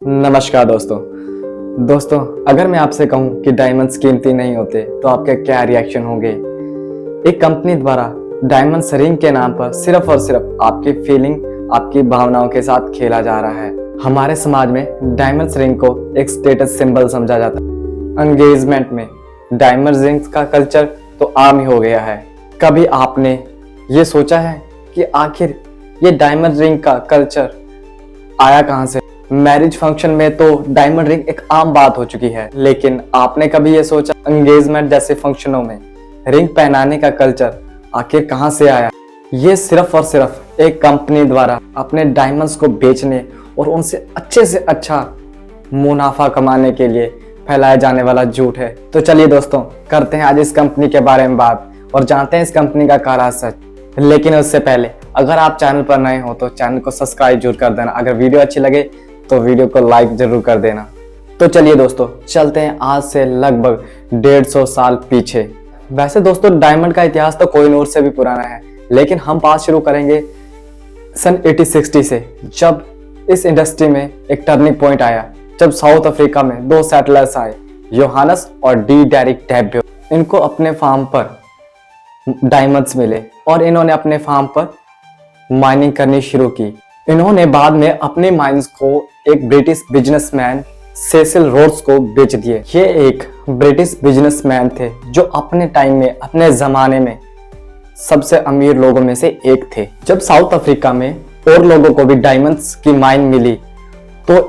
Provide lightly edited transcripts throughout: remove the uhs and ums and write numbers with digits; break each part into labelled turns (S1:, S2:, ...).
S1: नमस्कार दोस्तों, अगर मैं आपसे कहूं कि डायमंड्स कीमती नहीं होते तो आपके क्या रिएक्शन होंगे। एक कंपनी द्वारा डायमंड्स रिंग के नाम पर सिर्फ और सिर्फ आपकी फीलिंग, आपकी भावनाओं के साथ खेला जा रहा है। हमारे समाज में डायमंड्स रिंग को एक स्टेटस सिंबल समझा जाता है। एंगेजमेंट में डायमंड रिंग्स का कल्चर तो आम ही हो गया है। कभी आपने ये सोचा है कि आखिर ये डायमंड रिंग का कल्चर आया कहां से? मैरिज फंक्शन में तो डायमंड रिंग एक आम बात हो चुकी है, लेकिन आपने कभी ये सोचा एंगेजमेंट जैसे फंक्शनों में रिंग पहनाने का कल्चर आखिर कहां से आया? ये सिर्फ और सिर्फ एक कंपनी द्वारा अपने डायमंड्स को बेचने और उनसे अच्छे से अच्छा मुनाफा कमाने के लिए फैलाया जाने वाला झूठ है। तो चलिए दोस्तों, करते हैं आज इस कंपनी के बारे में बात और जानते हैं इस कंपनी का काला सच। लेकिन उससे पहले अगर आप चैनल पर नए हो तो चैनल को सब्सक्राइब जरूर कर देना। अगर वीडियो अच्छी लगे तो वीडियो को लाइक जरूर कर देना। तो चलिए दोस्तों, चलते हैं आज से लगभग 150 साल पीछे। वैसे दोस्तों, डायमंड का इतिहास तो कोहिनूर से भी पुराना है, लेकिन हम बात शुरू करेंगे सन 1860 से, जब इस इंडस्ट्री में एक टर्निंग पॉइंट आया, जब साउथ अफ्रीका में दो सेटलर्स आए, योहानस और डी डेरिक डेब्यो। इनको अपने फार्म पर डायमंड्स मिले और इन्होंने अपने फार्म पर माइनिंग करनी शुरू की। इन्होंने बाद में अपने माइंस को एक ब्रिटिश बिजनेसमैन सेसिल रोड्स को बेच दिए। ये एक ब्रिटिश बिजनेसमैन थे जो अपने टाइम में, अपने जमाने में सबसे अमीर लोगों में से एक थे। जब साउथ अफ्रीका में और लोगों को भी डायमंड्स की माइन मिली तो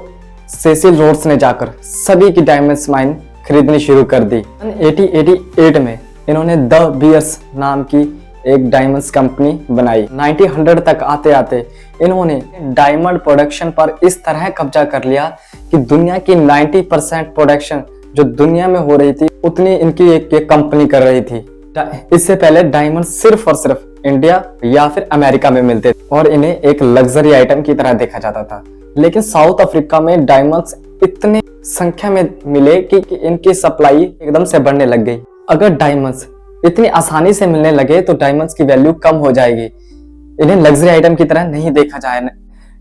S1: सेसिल रोड्स ने जाकर सभी की डायमंड्स माइन खरीदनी शुरू कर दी। 1888 में इन्होंने द बियर्स नाम की एक डायमंड्स कंपनी बनाई। 1900 तक आते आते इन्होंने डायमंड प्रोडक्शन पर इस तरह कब्जा कर लिया कि दुनिया की 90% प्रोडक्शन जो दुनिया में हो रही थी उतनी इनकी एक कंपनी कर रही थी। इससे पहले डायमंड सिर्फ और सिर्फ इंडिया या फिर अमेरिका में मिलते थे और इन्हें एक लग्जरी आइटम की तरह देखा जाता था। लेकिन साउथ अफ्रीका में डायमंड्स इतने संख्या में मिले कि इनकी सप्लाई एकदम से बढ़ने लग गई। अगर डायमंड्स इतनी आसानी से मिलने लगे तो डायमंड्स की वैल्यू कम हो जाएगी, इन्हें लग्जरी आइटम की तरह नहीं देखा जाए।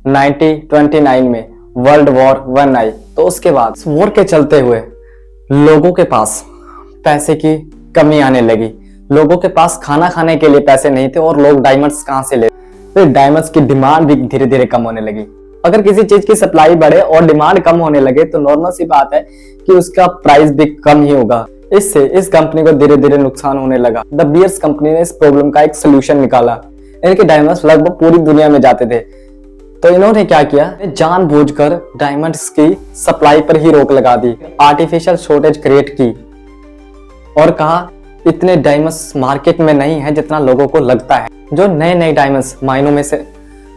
S1: 1929 में वर्ल्ड वॉर 1 आई, तो उसके बाद वॉर के चलते हुए लोगों के पास पैसे की कमी आने लगी। लोगों के पास खाना खाने के लिए पैसे नहीं थे और लोग डायमंड्स कहां से ले? फिर डायमंड्स की डिमांड भी धीरे धीरे कम होने लगी। अगर किसी चीज की सप्लाई बढ़े और डिमांड कम होने लगे तो नॉर्मल सी बात है कि उसका प्राइस भी कम ही होगा। इससे इस कंपनी को धीरे धीरे नुकसान होने लगा। द बियर्स कंपनी ने इस प्रॉब्लम का एक सोल्यूशन निकाला। इनके डायमंड्स लगभग पूरी दुनिया में जाते थे, तो इन्होंने क्या किया, जानबूझकर डायमंड्स की सप्लाई पर ही रोक लगा दी, आर्टिफिशियल शॉर्टेज क्रिएट की और कहा इतने डायमंड्स मार्केट में नहीं है जितना लोगों को लगता है। जो नए नए डायमंड्स माइनों में से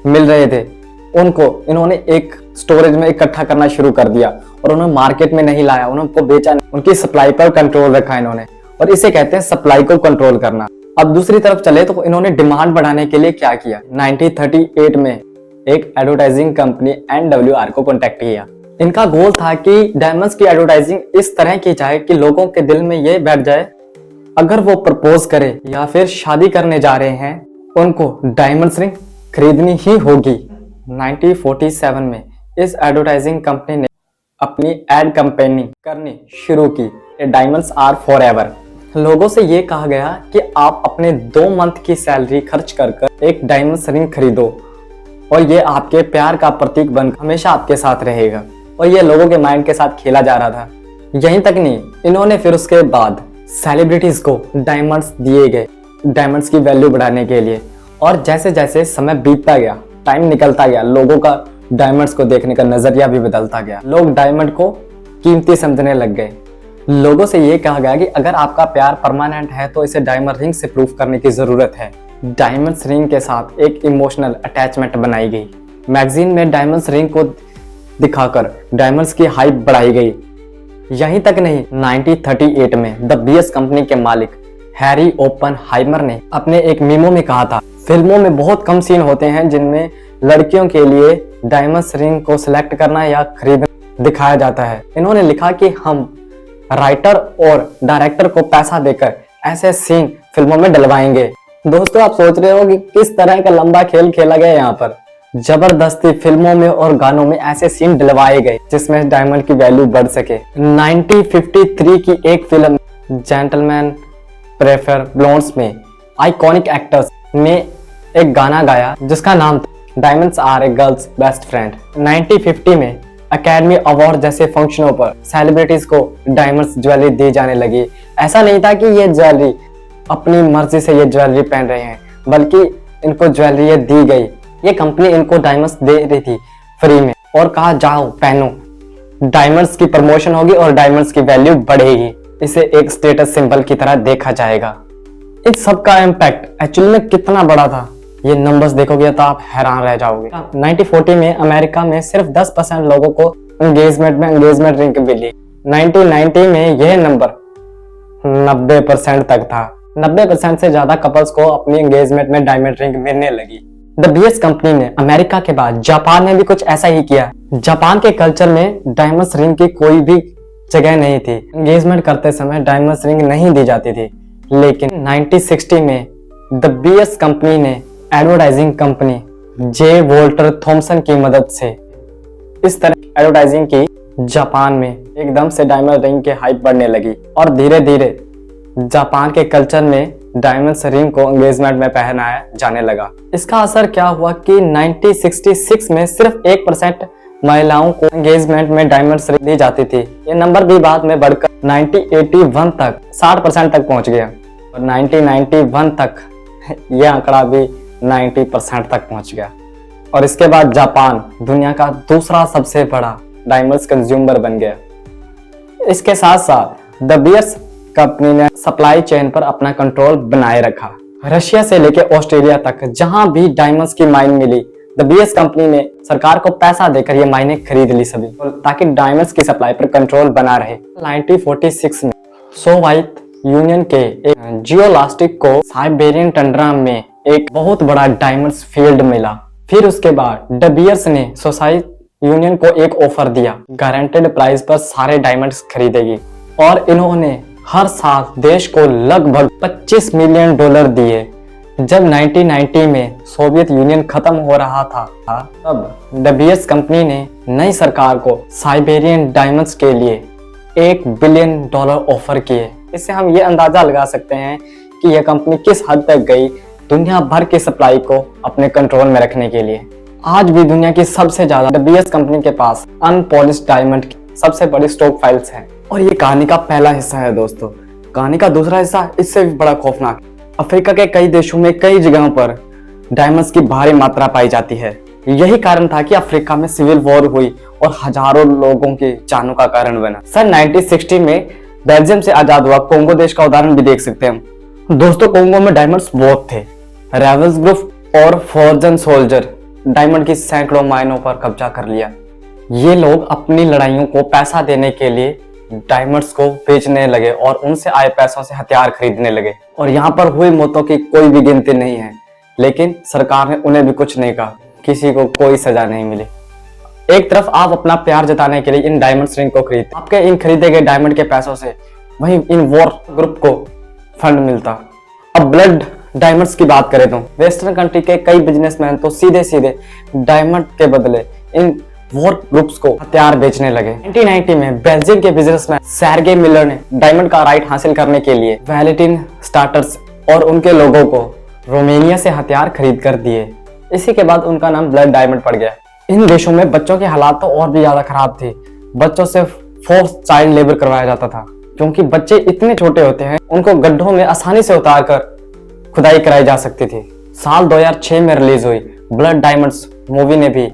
S1: मिल रहे थे उनको इन्होंने एक स्टोरेज में इकट्ठा करना शुरू कर दिया और उन्होंने मार्केट में नहीं लाया, उनको बेचा, उनकी सप्लाई पर कंट्रोल रखा इन्होंने, और इसे कहते हैं सप्लाई को कंट्रोल करना। अब दूसरी तरफ चले तो इन्होंने डिमांड बढ़ाने के लिए क्या किया, 1938 में एक एडवर्टाइजिंग कंपनी NWR को कॉन्टेक्ट किया। इनका गोल था कि डायमंड्स की एडवर्टाइजिंग इस तरह की जाए कि लोगों के दिल में ये बैठ जाए, अगर वो प्रपोज करे या फिर शादी करने जा रहे हैं उनको डायमंड्स रिंग खरीदनी ही होगी। 1947 में इस एडवर्टाइजिंग कंपनी ने अपनी एड कैंपेनिंग करनी शुरू की, डायमंड्स आर फॉरएवर। लोगों से ये कहा गया कि आप अपने 2 मंथ की सैलरी खर्च कर एक डायमंड्स रिंग खरीदो और ये आपके प्यार का प्रतीक बन हमेशा आपके साथ रहेगा। और ये लोगों के माइंड के साथ खेला जा रहा था। यहीं तक नहीं, इन्होंने फिर उसके बाद सेलिब्रिटीज को डायमंड्स दिए गए डायमंड्स की वैल्यू बढ़ाने के लिए। और जैसे जैसे समय बीतता गया, टाइम निकलता गया, लोगों का डायमंड्स को देखने का नजरिया भी बदलता गया। लोग डायमंड को कीमती समझने लग गए। लोगों से ये कहा गया कि अगर आपका प्यार परमानेंट है तो इसे डायमंड रिंग से प्रूफ करने की जरूरत है। डायमंड्स रिंग के साथ एक इमोशनल अटैचमेंट बनाई गई। मैगजीन में डायमंड्स रिंग को दिखाकर डायमंड्स की हाइप बढ़ाई गई। यहीं तक नहीं, 1938 में द बियर्स कंपनी के मालिक हैरी ओपनहाइमर ने अपने एक मीमो में कहा था, फिल्मों में बहुत कम सीन होते हैं जिनमें लड़कियों के लिए डायमंड्स रिंग को सिलेक्ट करना या खरीदना दिखाया जाता है। इन्होंने लिखा कि हम राइटर और डायरेक्टर को पैसा देकर ऐसे सीन फिल्मों में डलवाएंगे। दोस्तों, आप सोच रहे हो कि किस तरह का लंबा खेल खेला गया यहाँ पर। जबरदस्ती फिल्मों में और गानों में ऐसे सीन डलवाए गए जिसमें डायमंड की वैल्यू बढ़ सके। 1953 की एक फिल्म जेंटलमैन प्रेफर ब्लोंड्स में आइकॉनिक एक्टर्स ने एक गाना गाया जिसका नाम था diamonds are a girls best friend. 1950 में अकेडमी अवार्ड जैसे फंक्शनों पर सेलिब्रिटीज को डायमंड्स ज्वेलरी दी जाने लगी। ऐसा नहीं था कि ये ज्वेलरी अपनी मर्जी से ये ज्वेलरी पहन रहे हैं, बल्कि इनको ज्वेलरी ये दी गई। ये कंपनी इनको डायमंड्स दे रही थी फ्री में और कहा जाओ पहनो, डायमंड्स की प्रमोशन होगी और डायमंड्स की वैल्यू बढ़ेगी। इसे एक स्टेटस सिंबल की तरह देखा जाएगा। इन सब का इम्पैक्ट एक्चुअली में कितना बड़ा था, ये नंबर्स देखोगे तो आप हैरान रह जाओगे। 1940 में अमेरिका में सिर्फ 10% लोगों को एंगेजमेंट में एंगेजमेंट रिंग मिली। 1990 में यह नंबर 90% तक था। 90% से ज्यादा कपल्स को अपनी एंगेजमेंट में डायमंड रिंग मिलने लगी। द बीएस कंपनी ने अमेरिका के बाद जापान में भी कुछ ऐसा ही किया। जापान के कल्चर में डायमंड रिंग की कोई भी जगह नहीं थी। एंगेजमेंट करते समय डायमंड रिंग नहीं दी जाती थी। लेकिन 1960 में द बीएस कंपनी ने एडवर्टाइजिंग कंपनी जे वोल्टर थॉमसन की मदद से इस तरह एडवर्टाइजिंग की, जापान में एकदम से डायमंड रिंग की हाइप बढ़ने लगी और धीरे धीरे जापान के कल्चर में डायमंड रिंग को एंगेजमेंट में पहनाया जाने लगा। इसका असर क्या हुआ कि 1966 में सिर्फ 1% महिलाओं को एंगेजमेंट में डायमंड रिंग दी जाती थी। ये नंबर भी बाद में बढ़कर 1981 तक 60% तक पहुंच गया और 1991 तक यह आंकड़ा भी 90% तक पहुंच गया। और इसके बाद जापान दुनिया का दूसरा सबसे बड़ा डायमंड्स कंज्यूमर बन गया। इसके साथ साथ द बीएस कंपनी ने सप्लाई चेन पर अपना कंट्रोल बनाए रखा। रशिया से लेकर ऑस्ट्रेलिया तक जहां भी डायमंड्स की माइन मिली, द बीएस कंपनी ने सरकार को पैसा देकर ये माइनें खरीद ली सभी, ताकि डायमंड्स की सप्लाई पर कंट्रोल बना रहे। 1946 में सोवियत यूनियन के एक जियोलास्टिक को साइबेरियन टंड्रा में एक बहुत बड़ा डायमंड्स फील्ड मिला। फिर उसके बाद द बीएस ने सोवियत यूनियन को एक ऑफर दिया, गारंटेड प्राइस पर सारे डायमंड्स खरीदेगी और इन्होंने हर साल देश को लगभग $25 मिलियन दिए। जब 1990 में सोवियत यूनियन खत्म हो रहा था, तब द बीएस कंपनी ने नई सरकार को साइबेरियन डायमंड्स के लिए $1 बिलियन ऑफर किए। इससे हम ये अंदाजा लगा सकते हैं कि यह कंपनी किस हद तक गई दुनिया भर की सप्लाई को अपने कंट्रोल में रखने के लिए। आज भी दुनिया की सबसे ज्यादा द बीएस कंपनी के पास अनपॉलिश्ड डायमंड की सबसे बड़ी स्टॉक फाइल्स हैं। और ये कहानी का पहला हिस्सा है दोस्तों। कहानी का दूसरा हिस्सा इससे भी बड़ा खौफनाक। अफ्रीका के कई देशों में कई जगहों पर डायमंड्स की भारी मात्रा पाई जाती है। यही कारण था कि अफ्रीका में सिविल वॉर हुई और हजारों लोगों की जानों का कारण बना। सन 1960 में बेल्जियम से आजाद हुआ कोंगो देश का उदाहरण भी देख सकते हैं हम। दोस्तों, कोंगो में डायमंड्स बहुत थे। रेवल्स ग्रुप और फॉर्जन सोल्जर डायमंड की सैकड़ों माइनों पर कब्जा कर लिया। ये लोग अपनी लड़ाइयों को पैसा देने के लिए डायमंड्स को बेचने लगे और उनसे आए पैसों से हथियार खरीदने लगे। और यहाँ पर हुई मौतों की कोई भी गिनती नहीं है, लेकिन सरकार ने उन्हें भी कुछ नहीं कहा, किसी को कोई सजा नहीं मिली। एक तरफ आप अपना प्यार जताने के लिए इन डायमंड रिंग को खरीदते, आपके इन खरीदे गए डायमंड के पैसों से वहीं इन वॉर ग्रुप को फंड मिलता। अब ब्लड डायमंड्स की बात करें तो वेस्टर्न कंट्री के कई बिजनेसमैन तो सीधे सीधे डायमंड के बदले इन वॉर ग्रुप्स को हथियार बेचने लगे। 1990 में बेल्जियम के बिजनेसमैन सेर्गे मिलर ने डायमंड का राइट हासिल करने के लिए वैलेंटिन स्टार्टर्स और उनके लोगों को रोमानिया से हथियार खरीद कर दिए। इसी के बाद उनका नाम ब्लड डायमंड पड़ गया। इन देशों में बच्चों के हालात तो और भी ज्यादा खराब थे। बच्चों से फोर्स चाइल्ड लेबर करवाया जाता था, क्योंकि बच्चे इतने छोटे होते हैं, उनको गड्ढों में आसानी से उतार कर खुदाई कराई जा सकती थी। साल 2006 में रिलीज हुई ब्लड डायमंड्स मूवी ने भी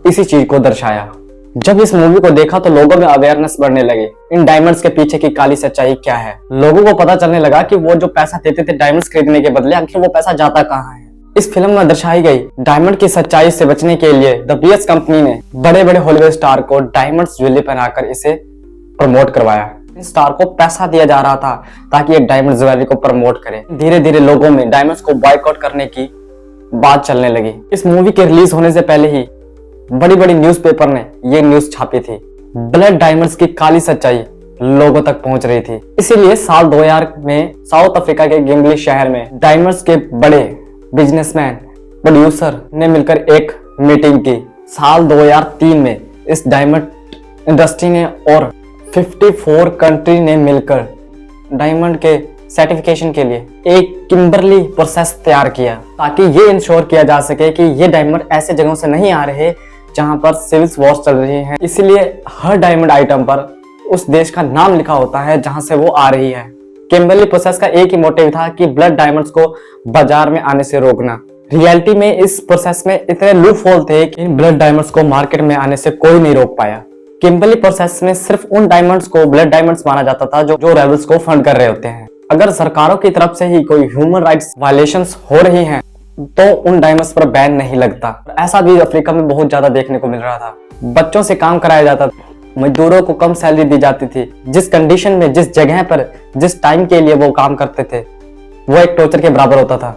S1: इसी चीज को दर्शाया। जब इस मूवी को देखा तो लोगों में अवेयरनेस बढ़ने लगी, इन डायमंड्स के पीछे की काली सच्चाई क्या है। लोगों को पता चलने लगा कि वो जो पैसा देते थे डायमंड्स खरीदने के बदले, आखिर वो पैसा जाता कहाँ है। इस फिल्म में दर्शाई गई डायमंड की सच्चाई से बचने के लिए द बीएस कंपनी ने बड़े बड़े हॉलीवुड स्टार को डायमंड्स ज्वेलरी पहनाकर इसे प्रमोट करवाया। इस स्टार को पैसा दिया जा रहा था ताकि एक डायमंड ज्वेलरी को प्रमोट करे। धीरे धीरे लोगों में डायमंड्स को बॉयकॉट करने की बात चलने लगी। इस मूवी के रिलीज होने से पहले ही बड़ी बड़ी न्यूज़पेपर ने ये न्यूज छापी थी। ब्लड डायमंड्स की काली सच्चाई लोगों तक पहुंच रही थी। इसीलिए साल 2000 में साउथ अफ्रीका के गिम्बली शहर में डायमंड्स के बड़े बिजनेसमैन प्रोड्यूसर ने मिलकर एक मीटिंग की। साल 2003 में इस डायमंड इंडस्ट्री ने और 54 कंट्री ने मिलकर डायमंड के सर्टिफिकेशन के लिए एक किम्बरली प्रोसेस तैयार किया, ताकि ये इंश्योर किया जा सके कि ये डायमंड ऐसे जगहों से नहीं आ रहे जहां पर सिविल वॉर चल रही है। इसलिए हर डायमंड आइटम पर उस देश का नाम लिखा होता है जहां से वो आ रही है। किम्बरली प्रोसेस का एक ही मोटिव था कि ब्लड डायमंड्स को बाजार में आने से रोकना। रियलिटी में इस प्रोसेस में इतने लूप होल थे कि इन ब्लड डायमंड्स को मार्केट में आने से कोई नहीं रोक पाया। किम्बरली प्रोसेस में सिर्फ उन डायमंड्स को ब्लड डायमंड्स माना जाता था जो रेबल्स को फंड कर रहे होते हैं। अगर सरकारों की तरफ से ही कोई ह्यूमन राइट्स वायलेशंस हो रही हैं तो उन डायमंड्स पर बैन नहीं लगता। ऐसा भी अफ्रीका में बहुत ज्यादा देखने को मिल रहा था। बच्चों से काम कराया जाता था, मजदूरों को कम सैलरी दी जाती थी। जिस कंडीशन में, जिस जगह पर, जिस टाइम के लिए वो काम करते थे वो एक टॉर्चर के बराबर होता था।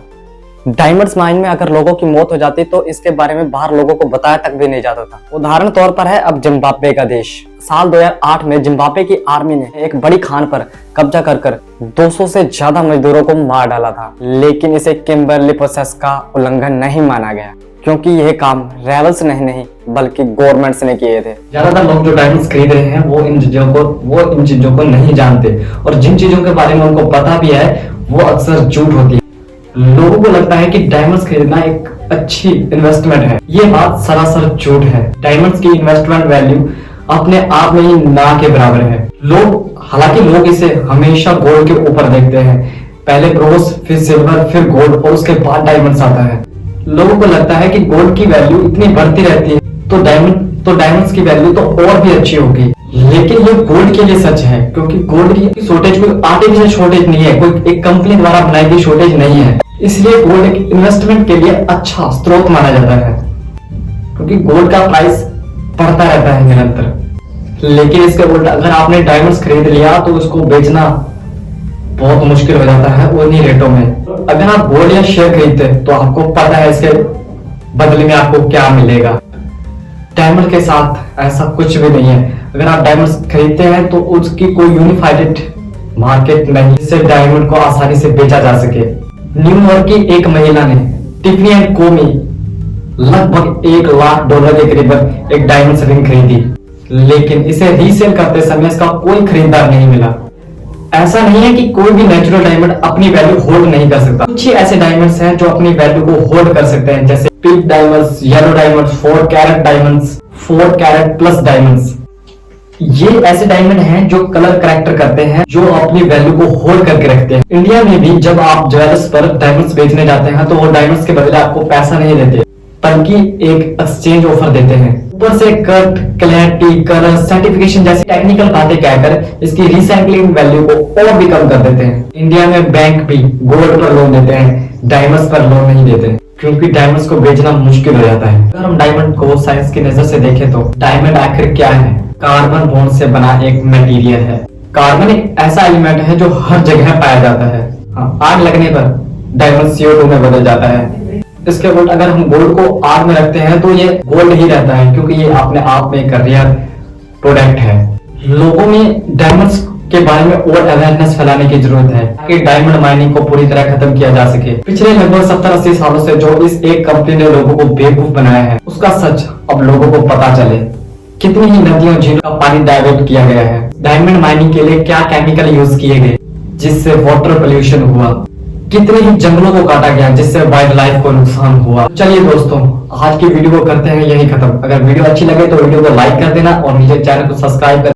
S1: डायमंड्स माइन में अगर लोगों की मौत हो जाती तो इसके बारे में बाहर लोगों को बताया तक भी नहीं जाता था। उदाहरण तौर पर है अब जिम्बाब्वे का देश। साल 2008 में जिम्बाब्वे की आर्मी ने एक बड़ी खान पर कब्जा कर 200 से ज्यादा मजदूरों को मार डाला था, लेकिन इसे किम्बरली प्रोसेस का उल्लंघन नहीं माना गया, क्योंकि यह काम रेबल्स ने नहीं बल्कि गवर्नमेंट्स ने किए थे।
S2: ज्यादातर लोग जो डायमंड्स खरीद रहे हैं वो इन चीजों को नहीं जानते, और जिन चीजों के बारे में उनको पता भी है वो अक्सर झूठ होती है। लोगों को लगता है कि डायमंड्स खरीदना एक अच्छी इन्वेस्टमेंट है। ये बात सरासर झूठ है। डायमंड्स की इन्वेस्टमेंट वैल्यू अपने आप में ही ना के बराबर है। हालांकि लोग इसे हमेशा गोल्ड के ऊपर देखते हैं, पहले ब्रोंज, फिर सिल्वर, फिर गोल्ड और उसके बाद डायमंड्स आता है। लोगों को लगता है कि गोल्ड की वैल्यू इतनी बढ़ती रहती है तो डायमंड्स की वैल्यू तो और भी अच्छी होगी, लेकिन ये गोल्ड के लिए सच है, क्योंकि गोल्ड की शॉर्टेज कोई आर्टिफिशियल शॉर्टेज नहीं है, कोई एक कंपनी द्वारा बनाई गई शॉर्टेज नहीं है। इसलिए गोल्ड एक इन्वेस्टमेंट के लिए अच्छा स्रोत माना जाता है, क्योंकि गोल्ड का प्राइस बढ़ता रहता है निरंतर। लेकिन इसके उल्टा अगर आपने डायमंड्स खरीद लिया तो उसको बेचना बहुत मुश्किल हो जाता है उन्हीं रेटों में। अगर आप गोल्ड या शेयर खरीदते हैं तो आपको पता है इसके बदले में आपको क्या मिलेगा। डायमंड के साथ ऐसा कुछ भी नहीं है। अगर आप डायमंड्स खरीदते हैं तो उसकी कोई यूनिफाइड मार्केट नहीं जिससे डायमंड को आसानी से बेचा जा सके। न्यूयॉर्क की एक महिला ने टिफनी एंड को में लगभग $1 लाख के करीब एक डायमंड रिंग खरीदी, लेकिन इसे रीसेल करते समय इसका कोई खरीदार नहीं मिला। ऐसा नहीं है कि कोई भी नेचुरल डायमंड अपनी वैल्यू होल्ड नहीं कर सकता। कुछ ही ऐसे डायमंड्स हैं जो अपनी वैल्यू को होल्ड कर सकते हैं, जैसे pink diamonds, yellow diamonds, 4 carat diamonds, 4 carat plus diamonds. ये ऐसे डायमंड हैं जो कलर करेक्टर करते हैं, जो अपनी वैल्यू को होल्ड करके रखते हैं। इंडिया में भी जब आप ज्वेलर्स पर डायमंड्स बेचने जाते हैं तो वो डायमंड्स के बदले आपको पैसा नहीं देते, बल्कि एक एक्सचेंज ऑफर देते हैं। ऊपर से कट, क्लैरिटी, कलर, सर्टिफिकेशन जैसी टेक्निकल बातें कहकर इसकी रिसाइकलिंग वैल्यू को और भी कम कर देते हैं। इंडिया में बैंक भी गोल्ड पर लोन देते हैं, डायमंड्स पर लोन नहीं देते, क्योंकि डायमंड्स को बेचना मुश्किल हो जाता है। अगर हम डायमंड को साइंस की नजर से देखें तो डायमंड आखिर क्या है? कार्बन बॉन्ड से बना एक मटेरियल है। कार्बन एक ऐसा एलिमेंट है जो हर जगह पाया जाता है। आग लगने पर डायमंड CO2 में बदल जाता है। इसके उल्ट अगर हम गोल्ड को आग में रखते हैं तो ये गोल्ड ही रहता है, क्योंकि ये अपने आप में एक रियल प्रोडक्ट है। लोगों में डायमंड्स के बारे में और अवेयरनेस फैलाने की जरूरत है ताकि डायमंड माइनिंग को पूरी तरह खत्म किया जा सके। पिछले लगभग 70-80 सालों से जो इस एक कंपनी ने लोगों को बेवकूफ बनाया है, उसका सच अब लोगों को पता चले। कितनी ही नदियों, झीलों का पानी डाइवर्ट किया गया है। डायमंड माइनिंग के लिए क्या केमिकल यूज किए गए जिससे वाटर पोल्यूशन हुआ। कितने ही जंगलों को काटा गया जिससे वाइल्ड लाइफ को नुकसान हुआ। चलिए दोस्तों, आज की वीडियो को करते हैं यही खत्म। अगर वीडियो अच्छी लगे तो वीडियो को लाइक कर देना और नीचे चैनल को सब्सक्राइब कर